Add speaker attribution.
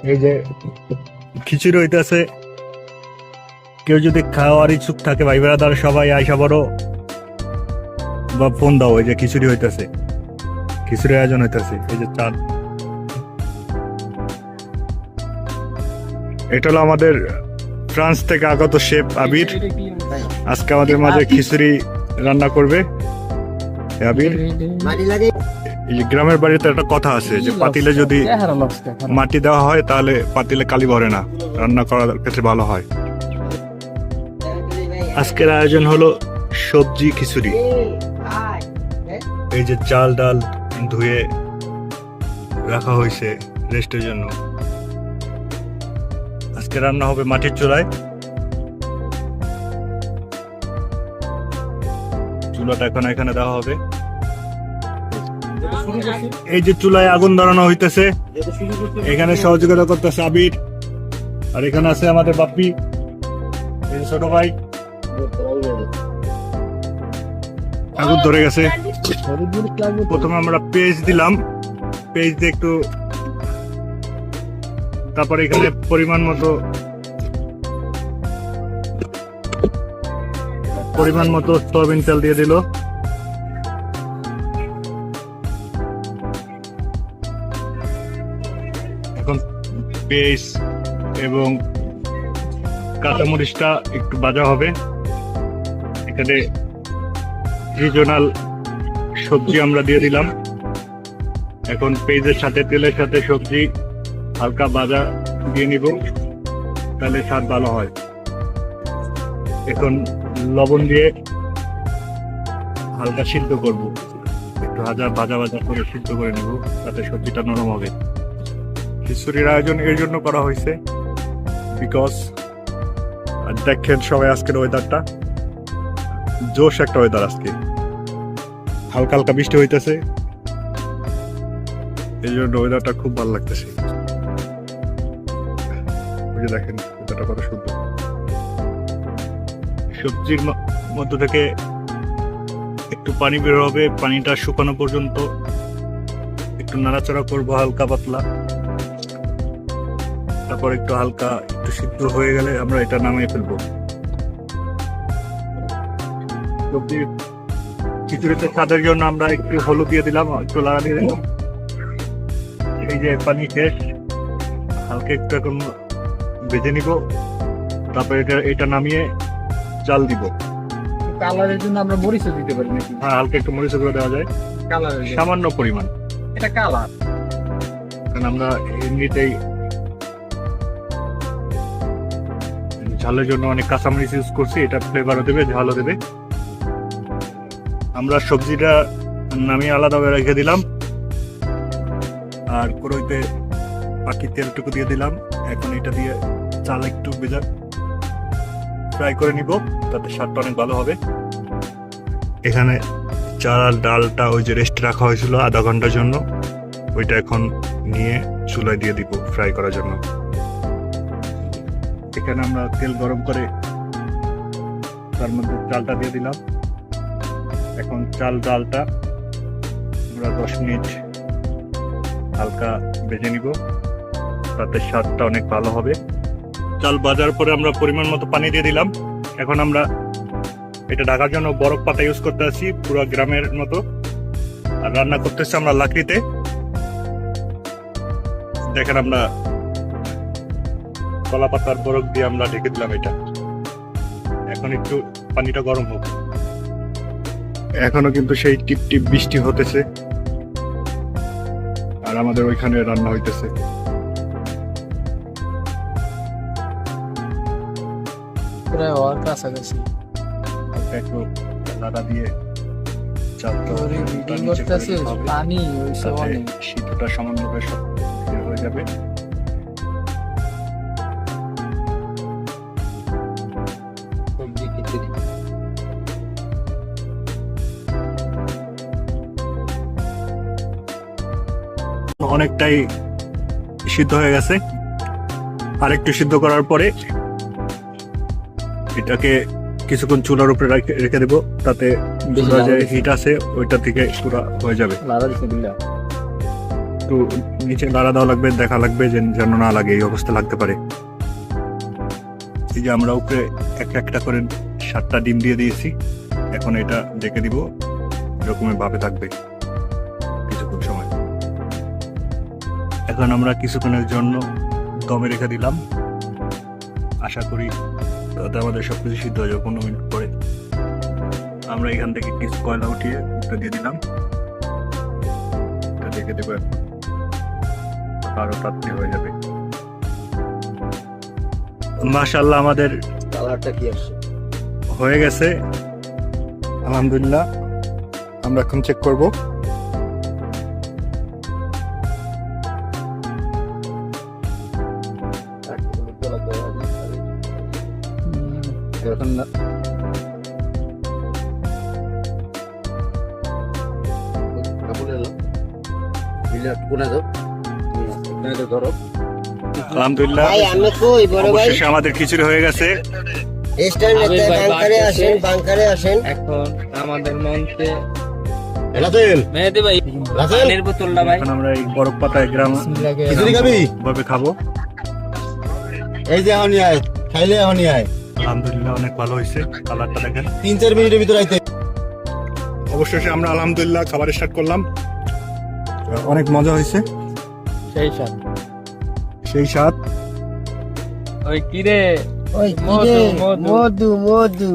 Speaker 1: এই যে খিচুড়ি হইতেছে, কেউ যদি খাওয়ার ইচ্ছুক থাকে ভাই বেড়াদার সবাই আইসা বড় বা ফোন দাও। এই যে খিচুড়ি হইতেছে, খিচুড়ি আয়োজন হইতেছে। এই যে চাঁদ, এটা হলো আমাদের ফ্রান্স থেকে আগত শেফ আবির। আজকে আমাদের মাঝে খিচুড়ি রান্না করবে আবির। এই যে গ্রামের বাড়িতে একটা কথা আছে যে পাতিলে যদি মাটি দেওয়া হয় তাহলে পাতিলে কালি ভরে না, রান্না করার ক্ষেত্রে ভালো হয়। আজকের আয়োজন হলো সবজি খিচুড়ি। এই যে চাল ডাল ধুয়ে রাখা হয়েছে রেস্টের জন্য। আজকে রান্না হবে মাটির চুলায়। চুলাটা এখন এখানে দেওয়া হবে। এই যে চুলায় আগুন ধরানো হইতেছে, এখানে সহযোগিতা করতেছে আবির, আর এখানে আছে আমাদের বাপ্পি, এই যে ছোট ভাই। আগুন ধরে গেছে। প্রথমে আমরা পেঁয়াজ দিলাম, পেঁয়াজ দিয়ে একটু, তারপরে এখানে পরিমাণ মতো সয়াবিন তেল দিয়ে দিল। এখন পেঁয়াজ এবং কাঁচামরিচটা একটু ভাজা হবে। এখানে রিজনাল সবজি আমরা দিয়ে দিলাম। এখন পেঁয়াজের সাথে তেলের সাথে সবজি হালকা ভাজা দিয়ে নিব, তাহলে স্বাদ ভালো হয়। এখন লবণ দিয়ে হালকা সিদ্ধ করব, একটু ভাজা করে সিদ্ধ করে নেব, তাতে সবজিটা নরম হবে। খিচুড়ির আয়োজন এর জন্য করা হয়েছে বিকজ দেখেন সবাই আজকের ওয়েদারটা জোশ একটা ওয়েদার। আজকে হালকা হালকা বৃষ্টি হইতেছে, এই জন্য ওয়েদারটা খুব ভালো লাগতেছে। ওই যে দেখেন ওয়েদারটা কত সুন্দর। সবজির মধ্য থেকে একটু পানি বের হবে, পানিটা শুকানো পর্যন্ত একটু নাড়াচাড়া করবো হালকা পাতলা। তারপর একটু সিদ্ধ হয়ে গেলে আমরা এটা নামিয়ে ফেলবো। সবজির খিচুড়িতে স্বাদের জন্য আমরা একটু হলুদ দিয়ে দিলাম, একটু লাগা দিয়ে দিলাম। এই যে পানি শেষ, হালকা একটু এখন ভেজে নিব, তারপর এটা নামিয়ে চাল দিব।
Speaker 2: কালারের জন্য আমরা মরিচও দিতে পারি নাকি?
Speaker 1: হ্যাঁ, হালকা একটু মরিচ গুঁড়ো দেওয়া যায়,
Speaker 2: কালারের জন্য।
Speaker 1: সামান্য পরিমাণ।
Speaker 2: এটা কালার,
Speaker 1: কারণ আমরা এমনিতেই ঝালের জন্য অনেক কাঁচামরিচ ইউজ করছি, এটা ফ্লেভারও দেবে, ঝালও দেবে। আমরা সবজিটা নামিয়ে আলাদাভাবে রেখে দিলাম, আর কড়াইতে বাকি তেলটুকু দিয়ে দিলাম। এখন এটা দিয়ে চাল একটু ভেজা ফ্রাই করে নিব, তাতে স্বাদটা অনেক ভালো হবে। এখানে চাল ডালটা ওই যে রেস্টে রাখা হয়েছিল আধা ঘন্টার জন্য, ওইটা এখন নিয়ে চুলায় দিয়ে দিব ফ্রাই করার জন্য। এখানে আমরা তেল গরম করে তার মধ্যে চালটা দিয়ে দিলাম। এখন চাল ডালটা আমরা 10 মিনিট হালকা ভেজে নিব, তাতে স্বাদটা অনেক ভালো হবে। চাল ভাজার পরে আমরা পরিমাণ মতো পানি দিয়ে দিলাম। এখন আমরা এটা ঢাকার জন্য বরফ পাতা ইউজ করতে আসি, পুরো গ্রামের মতো। আর রান্না করতেছি আমরা লাকড়িতে। দেখেন আমরা কলা পাতার বরফ দিয়ে আমরা ঢেকে দিলাম এটা। এখন একটু পানিটা গরম হোক। এখনো কিন্তু সেই টিপ টিপ বৃষ্টি হতেছে, আর আমাদের ওইখানে রান্না হইতেছে।
Speaker 2: প্রায় হওয়ার কাছাকাছি।
Speaker 1: একটু লাড়া দিয়ে চালটা
Speaker 2: পানি
Speaker 1: শীতটা সমানভাবে সব হয়ে যাবে।
Speaker 2: সবজি খিচুড়ি
Speaker 1: অনেকটাই সিদ্ধ হয়ে গেছে। আর একটু সিদ্ধ করার পরে এটাকে কিছুক্ষণ চুলার উপরে রেখে দেবো, তাতে চুলার যে হিট আছে ওইটা থেকে পুরো হয়ে যাবে। একটু নিচে লাড়া দেওয়া লাগবে, দেখা লাগবে যেন না লাগে, এই অবস্থা লাগতে পারে। এই যে আমরা উপরে একটা করে 7টা ডিম দিয়ে দিয়েছি, এখন এটা ডেকে দিব, এরকমের ভাবে থাকবে কিছুক্ষণ সময়। এখন আমরা কিছুক্ষণের জন্য দমে রেখে দিলাম, আশা করি তাতে আমাদের সবকিছু সিদ্ধ হয়ে যাবে। 15 মিনিট পরে আমরা এখান থেকে কিছু কয়লা উঠিয়ে উপরে দিয়ে দিলাম, এটা রেখে দেবো, আরো তাড়াতাড়ি হয়ে যাবে। মাশাআল্লাহ আমাদের
Speaker 2: কালারটা কি আসছে?
Speaker 1: হয়ে গেছে আলহামদুলিল্লাহ। আমরা এখন চেক করব।
Speaker 2: এখন না
Speaker 1: আলহামদুলিল্লাহ
Speaker 3: ভাই আমি কই বড় ভাই
Speaker 1: অবশেষে আমাদের খিচুড়ি হয়ে গেছে।
Speaker 3: স্ট্যান্ডে
Speaker 2: আবির ভাই
Speaker 3: বাংকারে
Speaker 2: বাড়ি
Speaker 3: আসেন,
Speaker 2: আছে।
Speaker 3: বাংকারে আসেন।
Speaker 2: এখন আমাদের মঞ্চে
Speaker 3: রাতেল
Speaker 2: মেহেদি ভাই
Speaker 3: রাসেল?
Speaker 2: পানির বোতলটা ভাই
Speaker 1: এখন আমরা এই বরফ পাতায় গ্রাম
Speaker 3: খিচুড়ি খাবি?
Speaker 1: ভাবে খাবো।
Speaker 3: এই যে এখনই আয়, খাইলে এখনই আয়।
Speaker 1: আলহামদুলিল্লাহ অনেক ভালো হয়েছে, কালারটা দেখেন।
Speaker 3: 3-4 মিনিটের ভিতর আইতে।
Speaker 1: অবশেষে আমরা আলহামদুলিল্লাহ খাবার স্টার্ট করলাম, অনেক মজা হয়েছে,
Speaker 2: সেই সাথ
Speaker 1: সেই স্বাদ।
Speaker 2: ওই কিরে
Speaker 3: ওই কি
Speaker 2: মধু,
Speaker 3: রে?
Speaker 2: মধু।
Speaker 3: মধু মধু